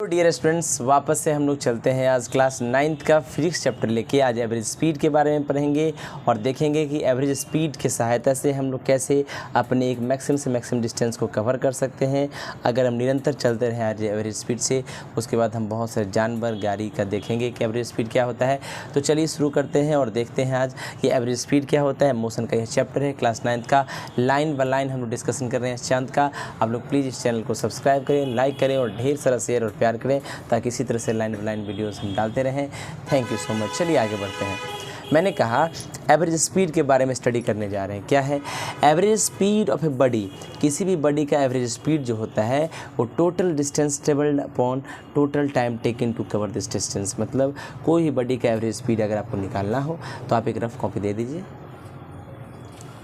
तो dear students, वापस से हम लोग चलते हैं। आज क्लास 9th का फिजिक्स चैप्टर लेके आज एवरेज स्पीड के बारे में पढ़ेंगे और देखेंगे कि एवरेज स्पीड की सहायता से हम लोग कैसे अपने एक मैक्सिमम से मैक्सिमम डिस्टेंस को कवर कर सकते हैं अगर हम निरंतर चलते रहें आज एवरेज स्पीड से। उसके बाद हम बहुत सारे जानवर गाड़ी का देखेंगे कि एवरेज स्पीड क्या होता है। तो चलिए शुरू करते हैं और देखते हैं आज कि एवरेज स्पीड क्या होता है। मोशन का यह चैप्टर है क्लास 9th का, लाइन बाय लाइन हम लोग डिस्कशन कर रहे हैं इस चांद का। आप लोग प्लीज़ इस चैनल को सब्सक्राइब करें, लाइक करें और ढेर सारा शेयर और प्यार करें ताकि इसी तरह से लाइन बाय लाइन वीडियोस हम डालते रहें। Thank you so much. चलिए आगे बढ़ते हैं। मैंने कहा एवरेज स्पीड के बारे में स्टडी करने जा रहे हैं। क्या है average speed of a body? किसी भी बॉडी का एवरेज स्पीड जो होता है वो total distance travelled upon total time taken to cover this distance. मतलब कोई भी बॉडी का एवरेज स्पीड अगर आपको निकालना हो तो आप एक रफ कॉपी दे दीजिए,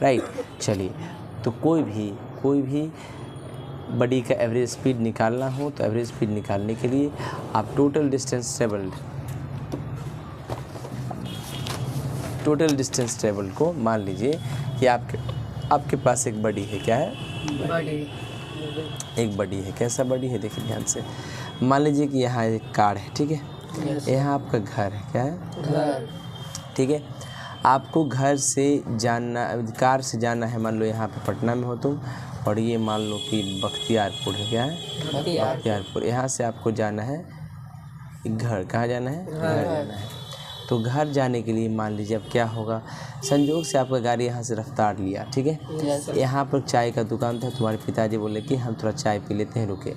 राइट। चलिए, तो कोई भी बॉडी का एवरेज स्पीड निकालना हो तो एवरेज स्पीड निकालने के लिए आप टोटल डिस्टेंस ट्रेवल्ड को मान लीजिए कि आपके पास एक बॉडी है। क्या है? एक बॉडी है। कैसा बॉडी है? देखिए ध्यान से। मान लीजिए कि यहाँ एक कार है, ठीक है। यहाँ आपका घर है। क्या है? घर। ठीक है। आपको घर से जाना, कार से जाना है। मान लो यहाँ पे पटना में हो तुम और ये मान लो कि बख्तियारपुर है। क्या है? बख्तियारपुर। यहाँ से आपको जाना है घर। कहाँ जाना है? घर जाना है। तो घर जाने के लिए मान लीजिए अब क्या होगा, संजोग से आपका गाड़ी यहाँ से रफ्तार लिया, ठीक है। यहाँ पर चाय का दुकान था, तुम्हारे पिताजी बोले कि हम थोड़ा चाय पी लेते हैं, रुके।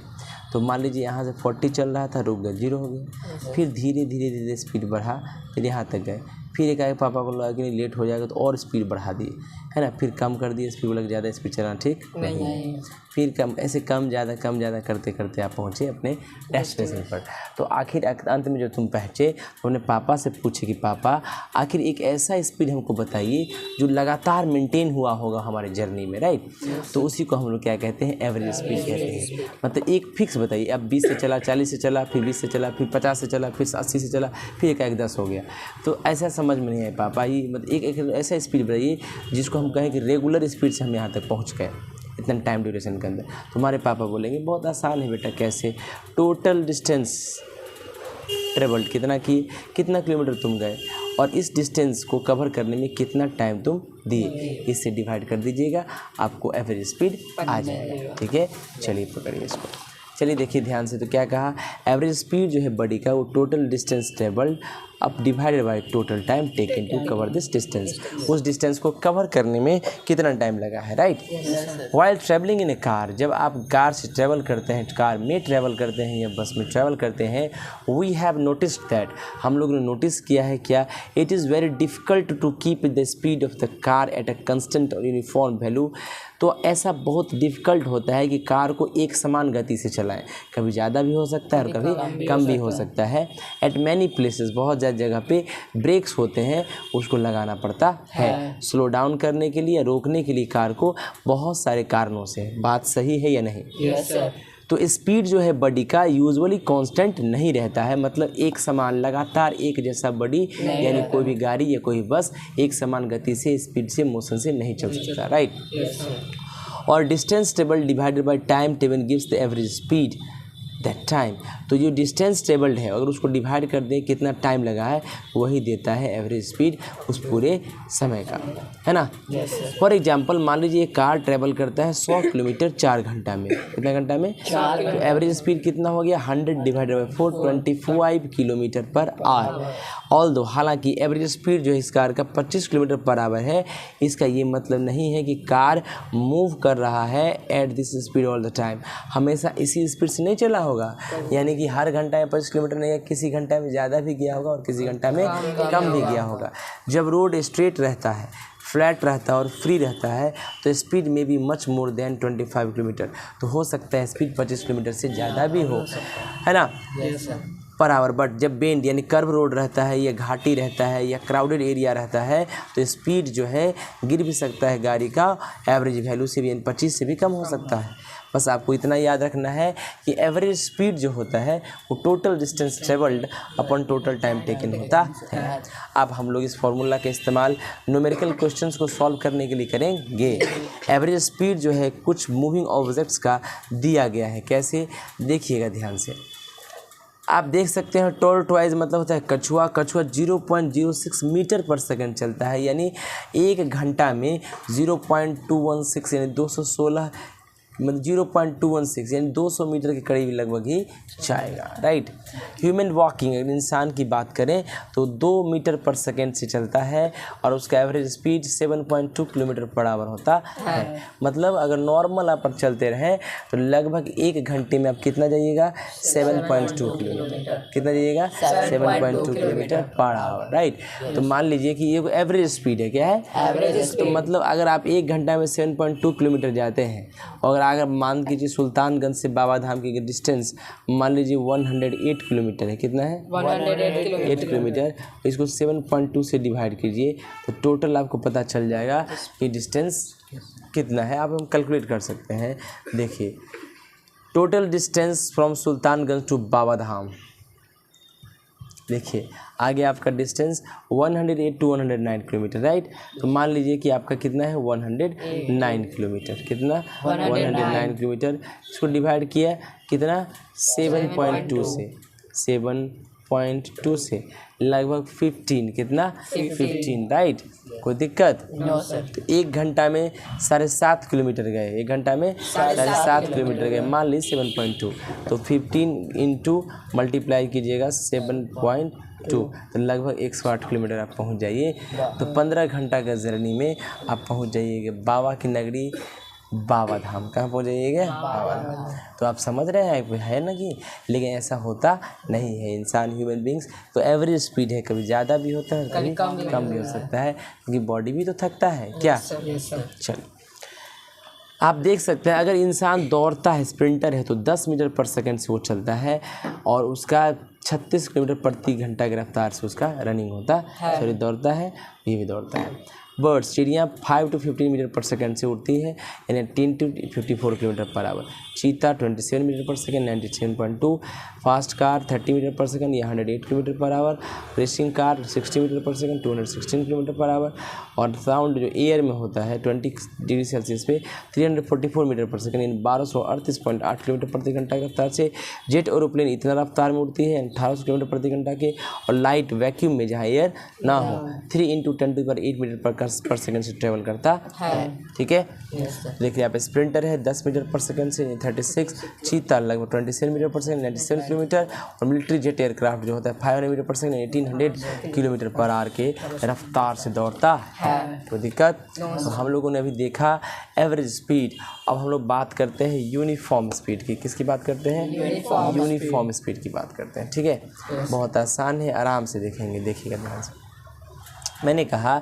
तो मान लीजिए यहाँ से 40 चल रहा था, रुक गए, 0 हो गया। फिर धीरे धीरे स्पीड बढ़ा, फिर यहाँ तक गए। फिर एक आगे पापा को लगा कि नहीं लेट हो जाएगा तो और स्पीड बढ़ा दिए, है ना। फिर कम कर दिए स्पीड, बोला ज़्यादा स्पीड चलाना ठीक नहीं। फिर ऐसे कम ज़्यादा करते करते आप पहुँचे अपने डेस्टिनेशन पर। तो आखिर अंत में जो तुम पहुँचे तो अपने पापा से पूछे कि पापा आखिर एक ऐसा स्पीड हमको बताइए जो लगातार मेंटेन हुआ होगा हमारे जर्नी में, राइट। तो उसी को हम लोग क्या कहते हैं? एवरेज स्पीड कहते हैं। मतलब एक फिक्स बताइए, अब 20 से चला, 40 से चला, फिर 20 से चला, फिर 50 से चला, फिर 80 से चला, फिर एक 10 हो गया। तो ऐसा समझ में नहीं आए पापा। ये मतलब एक ऐसा स्पीड बताइए जिसको हम कहें कि रेगुलर स्पीड से हम यहाँ तक पहुँच गए इतना टाइम ड्यूरेशन के अंदर। तुम्हारे पापा बोलेंगे बहुत आसान है बेटा। कैसे? टोटल डिस्टेंस ट्रेवल्ड कितना किलोमीटर तुम गए और इस डिस्टेंस को कवर करने में कितना टाइम तुम दिए, इससे डिवाइड कर दीजिएगा, आपको एवरेज स्पीड आ जाएगा, ठीक है। चलिए पकड़िए इसको। चलिए देखिए ध्यान से। तो क्या कहा? एवरेज स्पीड जो है बॉडी का वो टोटल डिस्टेंस ट्रेवल्ड अब divided by total time taken to cover this distance. उस डिस्टेंस को कवर करने में कितना टाइम लगा है, right. While travelling in a car, जब आप कार से ट्रैवल करते हैं, कार में ट्रैवल करते हैं या बस में ट्रैवल करते हैं, वी हैव नोटिस्ड दैट, हम लोगों ने नोटिस किया है क्या, it is very difficult to keep the speed of the car at a constant और यूनिफॉर्म वैल्यू। तो ऐसा बहुत डिफ़िकल्ट होता है कि कार को एक समान गति से चलाएं। कभी ज़्यादा भी हो सकता है और कभी कम भी हो सकता है। एट मैनी प्लेसेस, बहुत ज़्यादा जगह पे ब्रेक्स होते हैं, उसको लगाना पड़ता है स्लो डाउन करने के लिए, रोकने के लिए कार को, बहुत सारे कारणों से। बात सही है या नहीं? Yes sir. तो स्पीड जो है बॉडी का यूजुअली कांस्टेंट नहीं रहता है। मतलब एक समान लगातार एक जैसा बॉडी यानी कोई भी गाड़ी या कोई बस एक समान गति से, स्पीड से, मोशन से नहीं चल सकता, राइट। और distance travelled divided by time taken gives the average speed that time. तो जो डिस्टेंस ट्रेवल्ड है अगर उसको डिवाइड कर दें कितना टाइम लगा है, वही देता है एवरेज स्पीड उस पूरे समय का, है ना। फॉर एग्जांपल मान लीजिए कार ट्रेवल करता है 100 किलोमीटर 4 घंटा में। कितना घंटा में? 4 घंटा। तो एवरेज स्पीड कितना हो गया? 100 divided by 425 kilometre per our. Although हालांकि एवरेज स्पीड जो है इस कार का 25 किलोमीटर पर आवर है, इसका ये मतलब नहीं है कि कार मूव कर रहा है at this speed all the time. हमेशा इसी स्पीड से नहीं चला होगा, यानी कि हर घंटा में 25 किलोमीटर नहीं है, किसी घंटा में ज़्यादा भी गया होगा और किसी घंटा में कम भी गया होगा। जब रोड स्ट्रेट रहता है, फ्लैट रहता है और फ्री रहता है तो स्पीड में भी मच मोर देन 25 किलोमीटर। तो हो सकता है स्पीड 25 किलोमीटर से ज़्यादा भी हो, है ना, पर आवर। बट जब बेंड यानी कर्व रोड रहता है या घाटी रहता है या क्राउडेड एरिया रहता है तो स्पीड जो है गिर भी सकता है गाड़ी का एवरेज वैल्यू से भी, यानी 25 से भी कम हो सकता है। बस आपको इतना याद रखना है कि एवरेज स्पीड जो होता है वो टोटल डिस्टेंस ट्रेवल्ड अपन टोटल टाइम टेकन होता है। अब हम लोग इस फॉर्मूला का इस्तेमाल न्यूमेरिकल क्वेश्चंस को सॉल्व करने के लिए करेंगे। एवरेज स्पीड जो है कुछ मूविंग ऑब्जेक्ट्स का दिया गया है। कैसे? देखिएगा ध्यान से। आप देख सकते हैं टॉर्टोइज मतलब होता है कछुआ। कछुआ 0.06 मीटर पर सेकंड चलता है, यानी 1 घंटा में 0.216 यानी 216 मतलब 0.216 यानी 200 मीटर के करीब लगभग ही जाएगा, राइट। ह्यूमन वॉकिंग, अगर इंसान की बात करें तो 2 मीटर पर सेकेंड से चलता है और उसका average speed 7.2 kilometre per our होता है। मतलब अगर नॉर्मल आप चलते रहें तो लगभग 1 घंटे में आप कितना जाइएगा 7.2 किलोमीटर, कितना जाइएगा 7.2 किलोमीटर पर आवर, राइट। तो मान लीजिए कि ये एवरेज स्पीड है, क्या है एवरेज। तो मतलब अगर आप 1 घंटा में 7.2 किलोमीटर जाते हैं और अगर मान कीजिए सुल्तानगंज से बाबा धाम की डिस्टेंस मान लीजिए 108 किलोमीटर है, कितना है 108 किलोमीटर, इसको 7.2 से डिवाइड कीजिए तो टोटल आपको पता चल जाएगा कि डिस्टेंस कितना है। आप हम कैलकुलेट कर सकते हैं। देखिए total distance from Sultanganj to Baba Dham, देखिए आगे आपका डिस्टेंस 108 टू 109 किलोमीटर, राइट। तो मान लीजिए कि आपका कितना है 109 किलोमीटर, कितना 109 किलोमीटर, इसको डिवाइड किया कितना 7.2 से, 7.2 से लगभग 15, कितना 15, राइट। कोई दिक्कत नो सर। तो 1 घंटा में 7.5 किलोमीटर गए, 1 घंटा में 7.5 किलोमीटर गए, मान लीजिए 7.2 तो 15 इंटू मल्टीप्लाई कीजिएगा 7.2 तो लगभग 108 किलोमीटर आप पहुंच जाइए। तो 15 घंटा का जर्नी में आप पहुंच जाइएगा बाबा की नगरी बाबा धाम। कहाँ पहुँच जाइएगा बाबा धाम। तो आप समझ रहे हैं है ना कि, लेकिन ऐसा होता नहीं है। इंसान ह्यूमन बींग्स तो एवरेज स्पीड है, कभी ज़्यादा भी होता है कभी कम भी हो सकता है, क्योंकि बॉडी भी तो थकता है क्या। चलिए आप देख सकते हैं अगर इंसान दौड़ता है, स्प्रिंटर है, तो 10 मीटर पर सेकंड से वो चलता है और उसका 36 किलोमीटर प्रति घंटा की रफ्तार से उसका रनिंग होता है, सॉरी दौड़ता है, ये भी दौड़ता है। बर्ड्स, चिड़ियाँ 5 to 15 मीटर पर सेकंड से उड़ती है, यानी 10 to 54 किलोमीटर पर आवर। चीता 27 metre per second 97.2, fast car 30 metre per second या 108 kilometre per hour, racing car 60 metre per second 216 kilometre per hour, और साउंड जो एयर में होता है 20 डिग्री सेल्सियस पे 344 मीटर पर सेकंड यानी 1238.8 किलोमीटर प्रति घंटा की रफ्तार से। जेट एरोप्लेन इतना रफ्तार में उड़ती है 1800 किलोमीटर प्रति घंटा के, और लाइट वैक्यूम में जहाँ एयर ना हो 3 × 10⁸ मीटर पर सेकंड से ट्रेवल करता है, ठीक है। देखिए यहाँ पे स्प्रिंटर है 10 मीटर पर सेकंड से 36, चीता लगभग 27 मीटर पर सेकंड 97 किलोमीटर, और मिलिट्री जेट एयरक्राफ्ट जो होता है 500 metre per second 1800 kilometre per our के रफ्तार से दौड़ता है। तो दिक्कत, तो हम लोगों ने अभी देखा एवरेज स्पीड। अब हम लोग बात करते हैं यूनिफॉर्म स्पीड की। किसकी बात करते हैं यूनिफॉर्म स्पीड की बात करते हैं, ठीक है। बहुत आसान है, आराम से देखेंगे, देखिएगा ध्यान से। मैंने कहा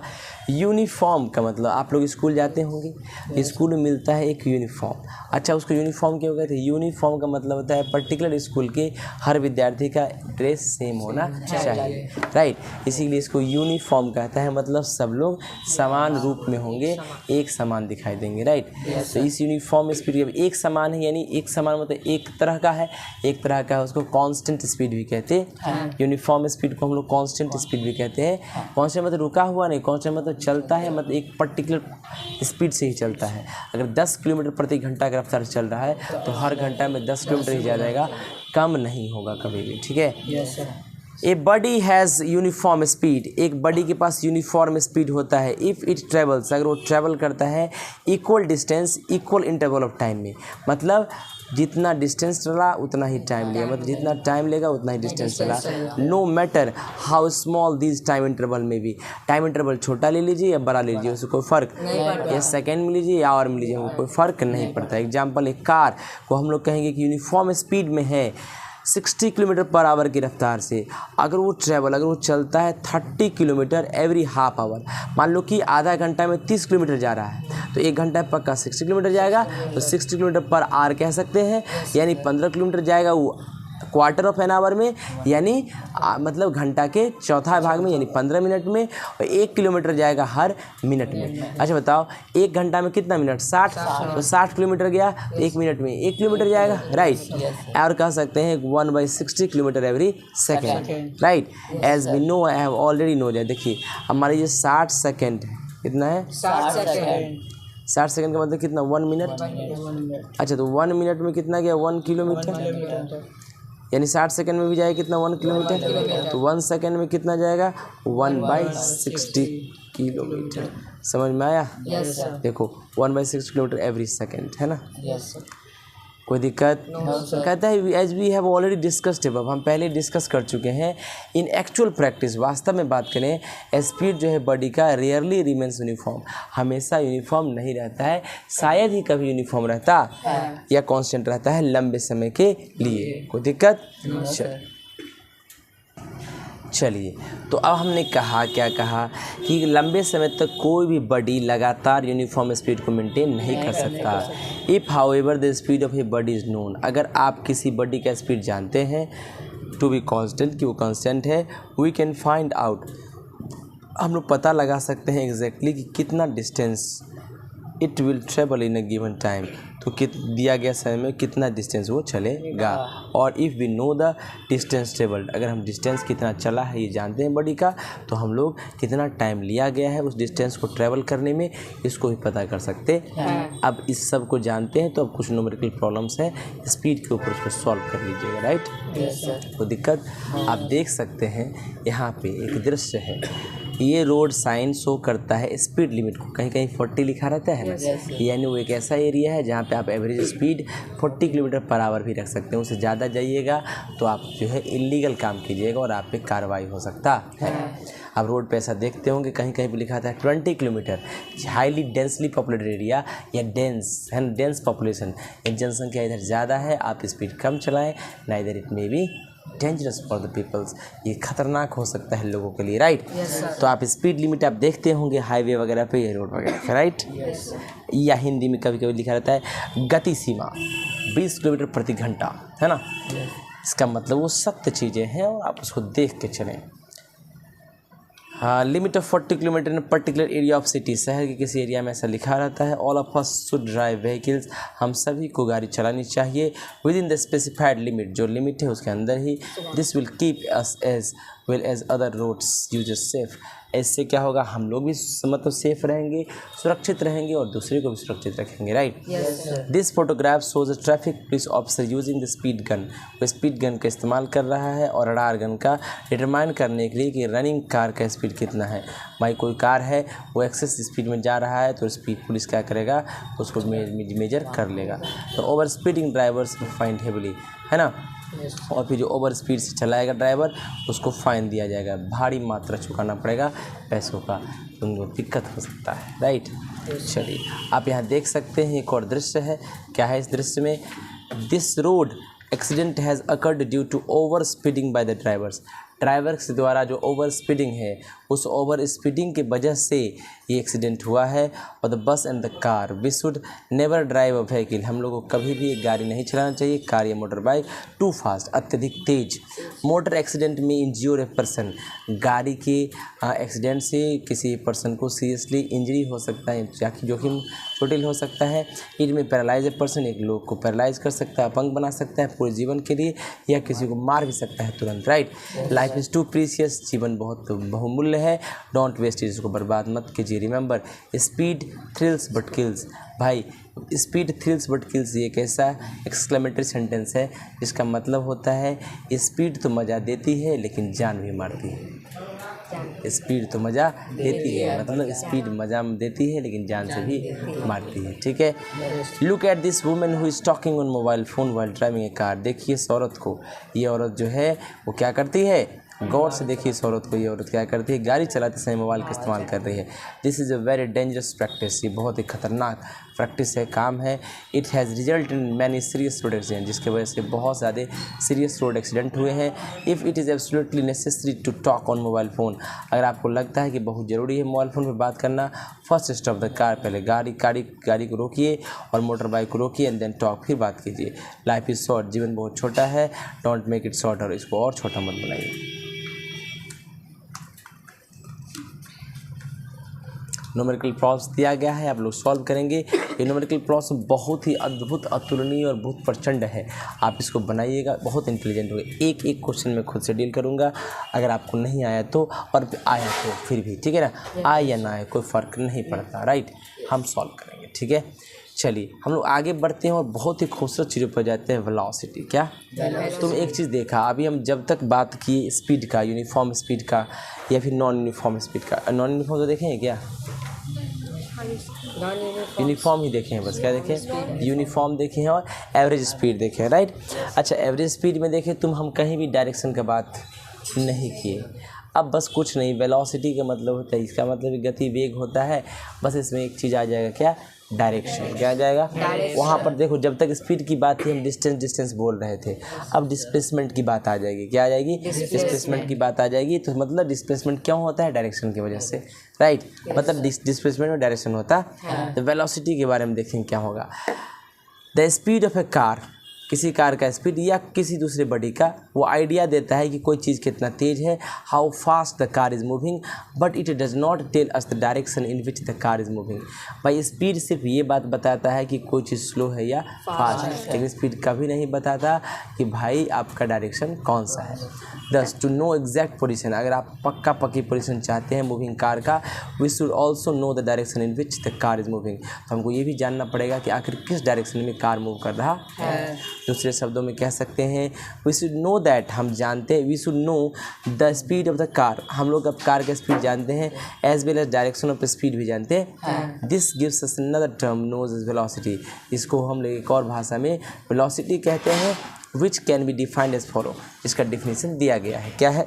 यूनिफॉर्म का मतलब आप लोग स्कूल जाते होंगे, स्कूल में मिलता है एक यूनिफॉर्म। अच्छा उसको यूनिफॉर्म क्यों कहते हैं? यूनिफॉर्म का मतलब होता है पर्टिकुलर स्कूल के हर विद्यार्थी का ड्रेस सेम होना चाहिए, राइट। इसीलिए इसको यूनिफॉर्म कहता है, मतलब सब लोग समान रूप में होंगे, एक समान दिखाई देंगे, राइट। तो इस यूनिफॉर्म स्पीड एक समान है, यानी एक समान मतलब एक तरह का है, एक तरह का है, उसको कांस्टेंट स्पीड भी कहते हैं। यूनिफॉर्म स्पीड को हम लोग कांस्टेंट स्पीड भी कहते हैं। कांस्टेंट मतलब रुका हुआ नहीं, कांस्टेंट मतलब चलता है, मतलब एक पर्टिकुलर स्पीड से ही चलता है। अगर 10 किलोमीटर प्रति घंटा की रफ्तार से चल रहा है तो हर घंटा में 10 किलोमीटर ही जाएगा, कम नहीं होगा कभी भी, ठीक है। A body has uniform speed, एक बॉडी के पास यूनिफॉर्म स्पीड होता है इफ़ इट ट्रेवल्स, अगर वो ट्रेवल करता है equal distance equal interval of time में, मतलब जितना डिस्टेंस चला उतना ही टाइम लिया, मतलब जितना टाइम लेगा उतना ही डिस्टेंस चला। No matter how small this time interval में भी, टाइम इंटरवल छोटा ले लीजिए या बड़ा ले लीजिए उससे कोई फ़र्क नहीं, या सेकेंड में लीजिए या आवर में लीजिए कोई फ़र्क नहीं पड़ता। एग्जाम्पल, एक कार को हम लोग कहेंगे कि यूनिफॉर्म स्पीड में है 60 किलोमीटर पर आवर की रफ्तार से, अगर वो चलता है 30 किलोमीटर एवरी हाफ आवर, मान लो कि आधा घंटा में 30 किलोमीटर जा रहा है तो 1 घंटा पक्का 60 किलोमीटर जाएगा, तो 60 किलोमीटर पर आवर कह सकते हैं, यानी 15 किलोमीटर जाएगा वो क्वार्टर ऑफ एन आवर में, यानी मतलब घंटा के चौथा भाग में, यानी 15 मिनट में, और 1 किलोमीटर जाएगा हर मिनट में। अच्छा बताओ 1 घंटा में कितना मिनट? 60, तो 60 किलोमीटर गया 1 मिनट में 1 किलोमीटर जाएगा, राइट। और कह सकते हैं 1/60 kilometre every second, right. As we know, I have already know that. देखिए हमारे ये 60 सेकेंड कितना है? 60 सेकेंड का मतलब कितना? 1 मिनट। अच्छा तो 1 मिनट में कितना गया? 1 किलोमीटर। यानी 60 सेकंड में भी जाएगा कितना 1 किलोमीटर, तो 1 सेकंड में कितना जाएगा 1/60 किलोमीटर। समझ में आया? देखो 1/60 किलोमीटर एवरी सेकंड, है ना? कोई दिक्कत? कहता है as we have already discussed अब, हम पहले डिस्कस कर चुके हैं। इन एक्चुअल प्रैक्टिस, वास्तव में बात करें, स्पीड जो है बॉडी का रेयरली रिमेन्स यूनिफॉर्म, हमेशा यूनिफॉर्म नहीं रहता है, शायद ही कभी यूनिफॉर्म रहता या कांस्टेंट रहता है लंबे समय के लिए। कोई दिक्कत? चलिए, तो अब हमने कहा, क्या कहा कि लंबे समय तक कोई भी बॉडी लगातार यूनिफॉर्म स्पीड को मेंटेन नहीं कर सकता। If however the speed of a body is known, अगर आप किसी बॉडी का स्पीड जानते हैं टू बी कांस्टेंट, कि वो कांस्टेंट है, वी कैन फाइंड आउट, हम लोग पता लगा सकते हैं एग्जैक्टली कि कितना distance it will travel in a given time, तो दिया गया समय में कितना डिस्टेंस वो चलेगा। और if we know the distance travelled, अगर हम डिस्टेंस कितना चला है ये जानते हैं बॉडी का, तो हम लोग कितना टाइम लिया गया है उस डिस्टेंस को ट्रेवल करने में, इसको भी पता कर सकते हैं। अब इस सब को जानते हैं तो अब कुछ न्यूमेरिकल प्रॉब्लम्स हैं स्पीड के ऊपर, उसको सॉल्व कर लीजिएगा, राइट? कोई दिक्कत? आप देख सकते हैं यहाँ पे एक दृश्य है, ये रोड साइन शो करता है स्पीड लिमिट को, कहीं कहीं 40 लिखा रहता है ना, यानी वो एक ऐसा एरिया है जहाँ पे आप average speed 40 kilometre per our भी रख सकते हैं। उससे ज़्यादा जाइएगा तो आप जो है इलीगल काम कीजिएगा और आप पे कार्रवाई हो सकता है। आप रोड पे ऐसा देखते होंगे कहीं कहीं पे लिखा था 20 kilometre, highly densely populated area या डेंस है, डेंस पॉपुलेशन, जनसंख्या इधर ज़्यादा है, आप स्पीड कम चलाएँ, neither it may be dangerous for the peoples, ये खतरनाक हो सकता है लोगों के लिए, राइट? तो आप स्पीड लिमिट आप देखते होंगे हाईवे वगैरह पे या रोड वगैरह पे, राइट? या हिंदी में कभी कभी लिखा रहता है गति सीमा 20 किलोमीटर प्रति घंटा, है ना? इसका मतलब वो सत्य चीज़ें हैं और आप उसको देख के चलें। हाँ, limit of 40 kilometre in particular area of city, शहर के किसी एरिया में ऐसा लिखा रहता है। All of us should drive vehicles, हम सभी को गाड़ी चलानी चाहिए within the specified limit, जो लिमिट है उसके अंदर ही। This will keep us as well as other roads users safe, इससे क्या होगा, हम लोग भी मतलब सेफ रहेंगे, सुरक्षित रहेंगे और दूसरे को भी सुरक्षित रखेंगे, right? This photograph shows a traffic police officer using the speed gun, वो स्पीड गन का इस्तेमाल कर रहा है और रडार गन का डिटरमाइन करने के लिए कि रनिंग कार का स्पीड कितना है। भाई कोई कार है वो एक्सेस स्पीड में जा रहा है तो स्पीड पुलिस क्या करेगा, उसको मेजर कर लेगा। तो over speeding drivers find heavily, है ना? और फिर जो ओवर स्पीड से चलाएगा ड्राइवर उसको फाइन दिया जाएगा, भारी मात्रा चुकाना पड़ेगा पैसों का, उनको दिक्कत हो सकता है, राइट? चलिए, आप यहाँ देख सकते हैं एक और दृश्य है, क्या है इस दृश्य में? This road accident has occurred due to over speeding by the drivers, driver के द्वारा जो ओवर स्पीडिंग है उस ओवर स्पीडिंग की वजह से ये एक्सीडेंट हुआ है। और the bus and the car, we should never drive a vehicle, हम लोगों को कभी भी एक गाड़ी नहीं चलाना चाहिए, कार या मोटर बाइक, टू फास्ट, अत्यधिक तेज। मोटर एक्सीडेंट में इंज्योर ए पर्सन, गाड़ी के एक्सीडेंट से किसी पर्सन को सीरियसली इंजरी हो सकता है, जोखिम चोटिल हो सकता है। इट में पैरालाइज ए पर्सन, एक लोग को पैरालाइज कर सकता है, अपंग बना सकता है पूरे जीवन के लिए, या किसी को मार भी सकता है तुरंत, right? Life is too precious, जीवन बहुत बहुमूल्य है, डोंट वेस्ट इट, इसको बर्बाद मत कीजिए। Remember speed thrills but kills, भाई स्पीड थ्रिल्स बट किल्स ये एक ऐसा एक्सक्लेमेटरी सेंटेंस है जिसका मतलब होता है स्पीड तो मज़ा देती है लेकिन जान भी मारती है। स्पीड तो मज़ा देती है, मतलब स्पीड मज़ा देती है लेकिन जान से भी मारती है, ठीक है? Look at this women who is talking on mobile phone while driving A car, देखिए इस औरत को, ये औरत जो है वो क्या करती है, गौर से देखिए इस औरत को, ये औरत क्या करती है, गाड़ी चलाते समय मोबाइल का इस्तेमाल कर रही है। This is a very dangerous practice, ये बहुत ही खतरनाक प्रैक्टिस है, काम है। It has result in many serious road accident, जिसके वजह से बहुत ज़्यादा सीरियस रोड एक्सीडेंट हुए हैं। If it is absolutely necessary to talk on mobile phone, अगर आपको लगता है कि बहुत ज़रूरी है मोबाइल फ़ोन पर बात करना, फर्स्ट स्टॉप द कार, पहले गाड़ी को रोकिए और मोटर बाइक को रोकिए एंड देन टॉक, फिर बात कीजिए। लाइफ इज़ शॉर्ट, जीवन बहुत छोटा है, डोंट मेक इट शॉर्टर, इसको और छोटा मत बनाइए। न्यूमेरिकल प्रॉब्लम्स दिया गया है, आप लोग सॉल्व करेंगे। ये न्यूमेरिकल प्रॉब्लम्स बहुत ही अद्भुत, अतुलनीय और बहुत प्रचंड है, आप इसको बनाइएगा, बहुत इंटेलिजेंट होंगे। एक एक क्वेश्चन में खुद से डील करूँगा, अगर आपको नहीं आया तो, और आया तो फिर भी ठीक है ना, आए या ना आए कोई फ़र्क नहीं पड़ता, राइट? हम सॉल्व करेंगे, ठीक है? चलिए हम लोग आगे बढ़ते हैं और बहुत ही खूबसूरत चीज़ों पर जाते हैं, वेलोसिटी। क्या तुम एक चीज़ देखा अभी हम जब तक बात की स्पीड का, यूनिफॉर्म स्पीड का या फिर नॉन यूनिफॉर्म स्पीड का। नॉन यूनिफॉर्म तो देखे हैं क्या? यूनिफॉर्म ही देखे हैं बस। क्या देखें? यूनिफॉर्म देखे हैं और एवरेज स्पीड देखे हैं, राइट। अच्छा, एवरेज स्पीड में देखें तुम हम कहीं भी डायरेक्शन का बात नहीं किए। अब बस कुछ नहीं, वेलोसिटी का मतलब होता है, इसका मतलब गति वेग होता है। बस इसमें एक चीज़ आ जाएगा, क्या? डायरेक्शन। क्या आ जाएगा? वहाँ पर देखो जब तक स्पीड की बात थी हम डिस्टेंस बोल रहे थे, अब डिस्प्लेसमेंट की बात आ जाएगी। क्या आ जाएगी? डिस्प्लेसमेंट की बात आ जाएगी। तो मतलब डिस्प्लेसमेंट क्यों होता है? डायरेक्शन की वजह से, राइट। मतलब डिस्प्लेसमेंट में डायरेक्शन होता है। तो वेलोसिटी के बारे में देखेंगे क्या होगा। The speed of A car, किसी कार का स्पीड या किसी दूसरे बॉडी का, वो आइडिया देता है कि कोई चीज़ कितना तेज़ है, how fast the car is moving, but it does not tell us the direction in which the car is moving. भाई स्पीड सिर्फ ये बात बताता है कि कोई चीज़ स्लो है या फास्ट, लेकिन स्पीड कभी नहीं बताता कि भाई आपका डायरेक्शन कौन सा है। दस, टू नो एग्जैक्ट पोजीशन, अगर आप पक्की पोजीशन चाहते हैं मूविंग कार का, we should also know the direction in which the car is moving. तो हमको ये भी जानना पड़ेगा कि आखिर किस डायरेक्शन में कार मूव कर रहा है। दूसरे शब्दों में कह सकते हैं वी शुड नो दैट, हम जानते हैं, we should know the speed of the car, हम लोग अब कार का स्पीड जानते हैं, as well as direction of speed भी जानते हैं। This gives us another term knows as velocity, इसको हम लोग एक और भाषा में वेलोसिटी कहते हैं, which can be defined as follow. इसका डिफिनीशन दिया गया है, क्या है?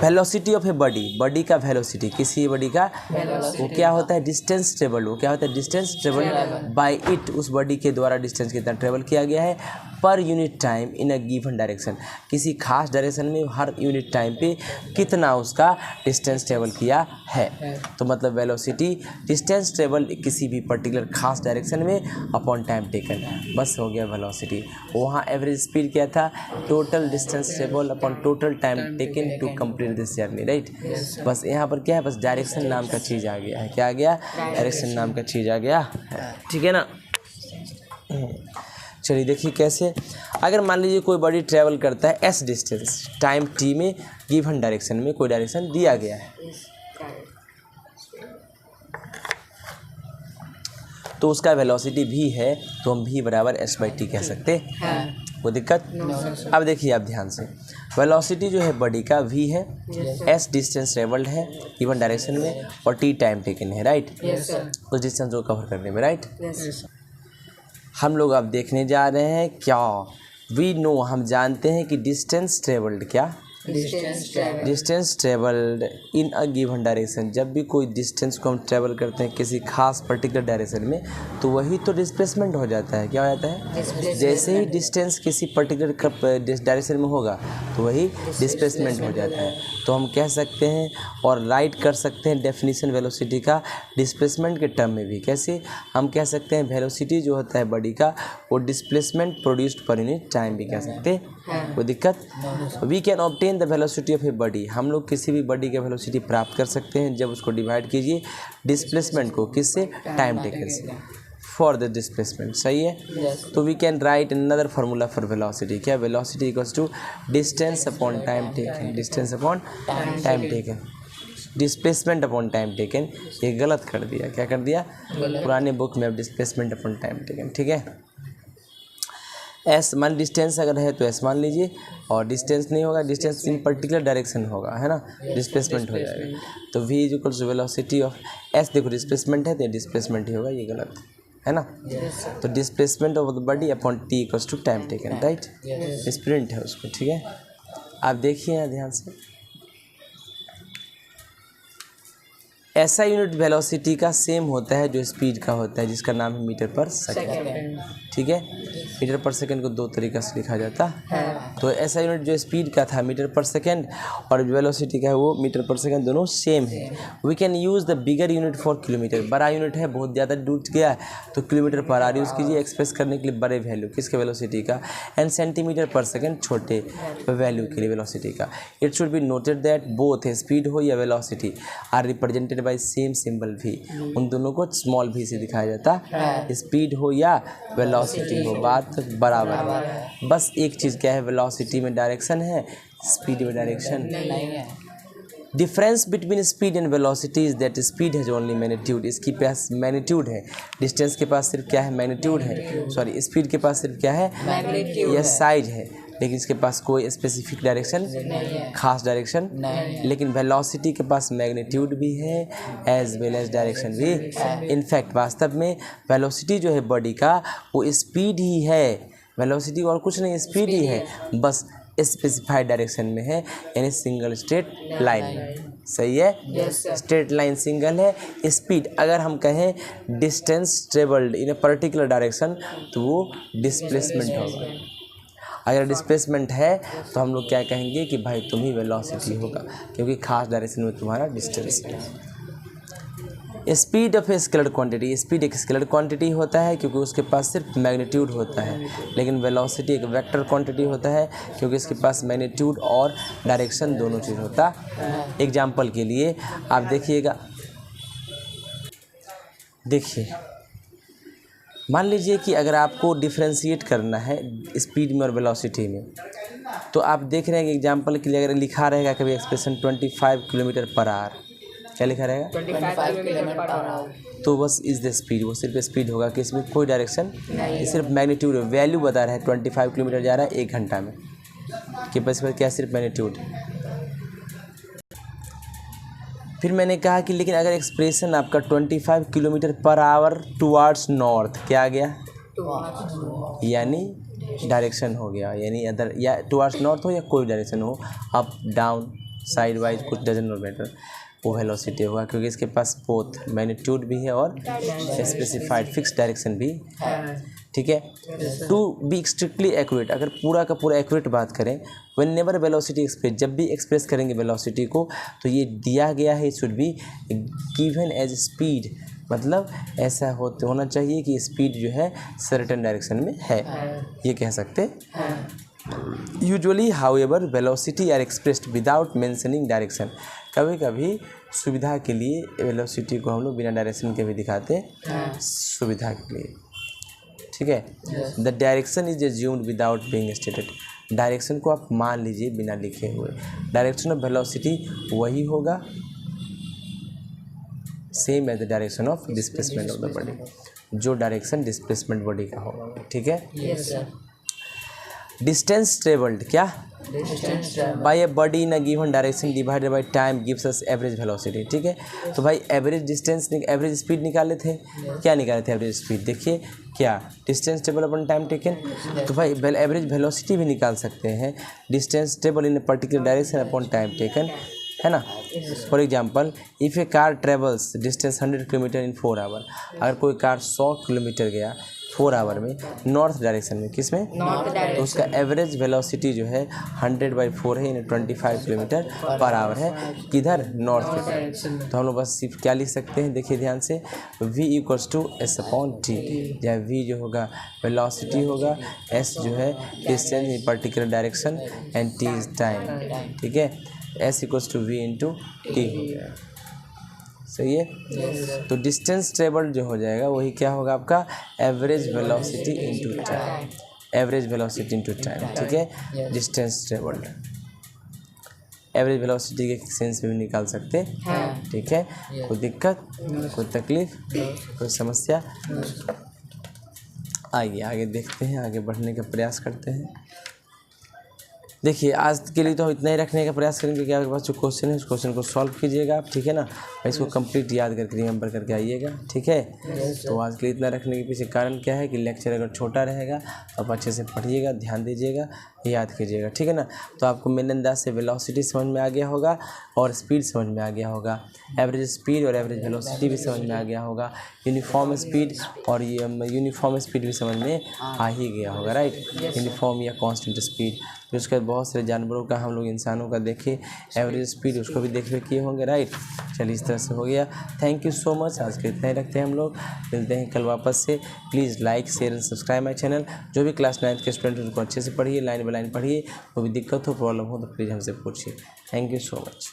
वेलोसिटी ऑफ ए बॉडी का वेलोसिटी, किसी बॉडी का वो क्या होता है? Distance travel. वो क्या होता है? डिस्टेंस ट्रेवल बाय इट, उस बॉडी के द्वारा डिस्टेंस कितना ट्रेवल किया गया है per unit time in a given direction, किसी खास डायरेक्शन में हर यूनिट टाइम पे कितना उसका डिस्टेंस ट्रेवल किया है। तो मतलब वेलोसिटी डिस्टेंस ट्रेवल किसी भी पर्टिकुलर खास डायरेक्शन में अपॉन टाइम टेकन, बस हो गया वेलोसिटी। वहाँ एवरेज स्पीड क्या था? Total distance travel upon total time taken to complete this journey, right. बस यहाँ पर क्या है? बस डायरेक्शन नाम का चीज़ आ गया है। क्या आ गया? डायरेक्शन नाम का चीज़ आ गया है, ठीक है ना। चलिए देखिए कैसे, अगर मान लीजिए कोई बॉडी ट्रैवल करता है एस डिस्टेंस टाइम टी में, गिवन डायरेक्शन में कोई डायरेक्शन दिया गया है, तो उसका वेलोसिटी भी है, तो हम भी बराबर एस बाई टी कह सकते हैं। कोई दिक्कत? अब देखिए आप ध्यान से, वेलोसिटी जो है बॉडी का v है, s डिस्टेंस ट्रेवल्ड है गिवन डायरेक्शन में, और t टाइम टेकन है, राइट। उस डिस्टेंस को कवर करने में, राइट। हम लोग अब देखने जा रहे हैं क्या, वी नो, हम जानते हैं कि डिस्टेंस ट्रेवल्ड, क्या? Distance travelled in a given direction, जब भी कोई डिस्टेंस को हम ट्रेवल करते हैं किसी खास पर्टिकुलर डायरेक्शन में, तो वही तो डिस्प्लेसमेंट हो जाता है। क्या हो जाता है? जैसे ही डिस्टेंस किसी पर्टिकुलर डायरेक्शन में होगा तो वही डिस्प्लेसमेंट हो जाता है। तो हम कह सकते हैं और राइट कर सकते हैं डेफिनेशन वेलोसिटी का डिस्प्लेसमेंट के टर्म में भी। कैसे? हम कह सकते हैं वेलोसिटी जो होता है बॉडी का, वो displacement produced per unit time भी कह सकते हैं। कोई दिक्कत? We can obtain the velocity of a body, हम लोग किसी भी बॉडी का वेलोसिटी प्राप्त कर सकते हैं जब उसको डिवाइड कीजिए डिस्प्लेसमेंट को, किससे? टाइम टेकन से, फॉर द डिस्प्लेसमेंट, सही है। तो we can write another formula for velocity, क्या? Velocity equals to distance upon time taken, distance upon time taken, displacement upon time taken. ये गलत कर दिया, क्या कर दिया? पुराने बुक में अब डिस्प्लेसमेंट अपॉन टाइम टेकन, ठीक है। एस मान डिस्टेंस अगर है तो एस मान लीजिए, और डिस्टेंस नहीं होगा, डिस्टेंस इन पर्टिकुलर डायरेक्शन होगा, है ना, डिस्प्लेसमेंट हो जाएगा। तो v equals to velocity of S, देखो डिस्प्लेसमेंट है तो डिस्प्लेसमेंट ही होगा, ये गलत है ना। तो displacement of the body upon T equals to time taken, right. Sprint है उसको, ठीक है। आप देखिए यहाँ ध्यान से, ऐसा यूनिट वेलोसिटी का सेम होता है जो स्पीड का होता है, जिसका नाम है मीटर पर सेकेंड, ठीक है। मीटर पर सेकेंड को दो तरीक़ा से लिखा जाता है। तो ऐसा यूनिट जो स्पीड का था मीटर पर सेकेंड, और वेलोसिटी का है वो मीटर पर सेकेंड, दोनों सेम है। We can use the bigger unit for kilometre, बड़ा यूनिट है, बहुत ज़्यादा दूर गया है तो किलोमीटर पर आर यूज़ कीजिए एक्सप्रेस करने के लिए बड़े वैल्यू किसके? वेलोसिटी का। एंड सेंटीमीटर पर सेकेंड छोटे वैल्यू के लिए वेलोसिटी का। It should be noted that both है स्पीड हो या velocity are represented by same symbol भी, उन दोनों को स्मॉल भी से दिखाया जाता है, स्पीड हो या वेलोसिटी हो, बात बराबर है। बस एक चीज़ क्या है, वेलोसिटी में डायरेक्शन है, स्पीड में डायरेक्शन नहीं है। Difference between speed and velocity is that speed has only magnitude, इसके पास मैग्नीट्यूड है, डिस्टेंस के पास सिर्फ क्या है, मैग्नीट्यूड है, सॉरी स्पीड के पास सिर्फ क्या है, या साइज है, लेकिन इसके पास कोई स्पेसिफिक डायरेक्शन, खास डायरेक्शन, लेकिन वेलोसिटी के पास मैग्नीट्यूड भी है एज वेल एज डायरेक्शन भी। इनफैक्ट वास्तव में वेलोसिटी जो है बॉडी का वो स्पीड ही है, वेलोसिटी और कुछ नहीं, स्पीड ही है, बस स्पेसिफाइड डायरेक्शन में है, यानी सिंगल स्ट्रेट लाइन। सही है, स्ट्रेट लाइन सिंगल है। स्पीड अगर हम कहें distance travelled in a particular direction तो वो डिस्प्लेसमेंट होगा। अगर डिस्प्लेसमेंट है तो हम लोग क्या कहेंगे कि भाई तुम ही वेलोसिटी होगा, क्योंकि खास डायरेक्शन में तुम्हारा डिस्टेंस है। Speed of a scalar quantity, speed एक स्केलर क्वांटिटी होता है क्योंकि उसके पास सिर्फ मैग्नीट्यूड होता है, लेकिन वेलोसिटी एक वेक्टर क्वांटिटी होता है क्योंकि इसके पास मैग्नीट्यूड और डायरेक्शन दोनों चीज़ होता है। एग्जाम्पल के लिए आप देखिएगा, देखिए मान लीजिए कि अगर आपको डिफ्रेंशिएट करना है स्पीड में और वेलोसिटी में, तो आप देख रहे हैं कि एग्जाम्पल के लिए अगर लिखा रहेगा कभी एक्सप्रेशन 25 किलोमीटर पर आवर, क्या लिखा रहेगा 25 किलोमीटर पर आवर, तो बस इज़ द स्पीड, वो सिर्फ स्पीड होगा कि इसमें कोई डायरेक्शन, ये सिर्फ मैग्नीट्यूड वैल्यू बता रहा है 25 किलोमीटर जा रहा है 1 घंटा में, कि बस पर क्या सिर्फ मैग्नीट्यूड। फिर मैंने कहा कि लेकिन अगर एक्सप्रेशन आपका 25 kilometre per our towards north, क्या आ गया, यानी डायरेक्शन हो गया, यानी अदर या टुवार्ड्स नॉर्थ हो या कोई डायरेक्शन हो, अप डाउन साइड वाइज कुछ डजन नॉट मैटर, वो वेलोसिटी होगा क्योंकि इसके पास बोथ मैग्नीट्यूड भी है और स्पेसिफाइड फिक्स डायरेक्शन भी है। ठीक है, टू बी स्ट्रिक्टली एक्यूरेट, अगर पूरा का पूरा एक्यूरेट बात करें, व्हेन नेवर वेलोसिटी एक्सप्रेस, जब भी एक्सप्रेस करेंगे वेलोसिटी को तो ये दिया गया है, it should be given as speed, मतलब ऐसा होना चाहिए कि स्पीड जो है सर्टेन डायरेक्शन में है, ये कह सकते हैं। Usually however velocity are expressed without mentioning direction, कभी कभी सुविधा के लिए वेलोसिटी को हम लोग बिना डायरेक्शन के भी दिखाते हैं, सुविधा के लिए। ठीक है, the direction is assumed without being stated, direction को आप मान लीजिए बिना लिखे हुए, डायरेक्शन ऑफ वेलोसिटी वही होगा same as the direction of displacement of the body, जो डायरेक्शन डिस्प्लेसमेंट बॉडी का होगा। ठीक है, डिस्टेंस ट्रेवल्ड, क्या by a body in a given direction divided by time gives us average velocity. ठीक है, तो भाई एवरेज डिस्टेंस, एवरेज स्पीड निकाले थे, क्या निकाले थे एवरेज स्पीड, देखिए क्या distance travel upon time taken, तो भाई एवरेज वेलोसिटी भी निकाल सकते हैं, distance travel in a particular direction upon time taken, है ना। For example if a car travels distance 100 kilometre in 4 hour, अगर कोई कार 100 किलोमीटर गया 4 आवर में नॉर्थ डायरेक्शन में, किस में, तो उसका एवरेज वेलोसिटी जो है 100/4 है, यानी 25 किलोमीटर पर आवर है, किधर, नॉर्थ की तरफ। तो हम लोग बस सिर्फ क्या लिख सकते हैं, देखिए ध्यान से, v = s/t, जहाँ v जो होगा वेलोसिटी होगा, s जो है distance in particular direction and t is time. ठीक है, s = v × t हो गया, सही है। तो डिस्टेंस ट्रेवल्ड जो हो जाएगा वही क्या होगा आपका average velocity into time, average velocity into time. ठीक है, डिस्टेंस ट्रेवल्ड एवरेज वेलोसिटी के सेंस में भी निकाल सकते हैं। ठीक है, कोई दिक्कत, कोई तकलीफ, कोई समस्या, आइए आगे देखते हैं, आगे बढ़ने का प्रयास करते हैं। देखिए आज के लिए तो इतना ही रखने का प्रयास करेंगे कि आपके पास जो क्वेश्चन है उस क्वेश्चन को सॉल्व कीजिएगा आप, ठीक है ना, और इसको कंप्लीट याद करके रिमेंबर करके आइएगा। ठीक है, तो आज के लिए इतना रखने के पीछे कारण क्या है कि लेक्चर अगर छोटा रहेगा तो आप अच्छे से पढ़िएगा, ध्यान दीजिएगा, याद कीजिएगा। ठीक है ना, तो आपको मेन अंदाज से वेलोसिटी समझ में आ गया होगा और स्पीड समझ में आ गया होगा, एवरेज स्पीड और एवरेज वेलोसिटी भी समझ में आ गया होगा, यूनिफॉर्म स्पीड और ये यूनिफॉर्म स्पीड भी समझ में आ ही गया होगा, राइट, यूनिफॉर्म या कांस्टेंट स्पीड। फिर उसके बाद बहुत सारे जानवरों का हम लोग इंसानों का देखे एवरेज स्पीड, उसको भी देख किए होंगे, राइट। चलिए इस तरह से हो गया। थैंक यू सो मच, आज के इतना ही रखते हैं हम लोग, मिलते हैं कल वापस से। Please like share and subscribe my channel. जो भी क्लास 9th के स्टूडेंट उनको अच्छे से पढ़िए, लाइन बाय लाइन पढ़िए, कोई भी दिक्कत हो प्रॉब्लम हो तो प्लीज़ हमसे पूछिए। Thank you so much.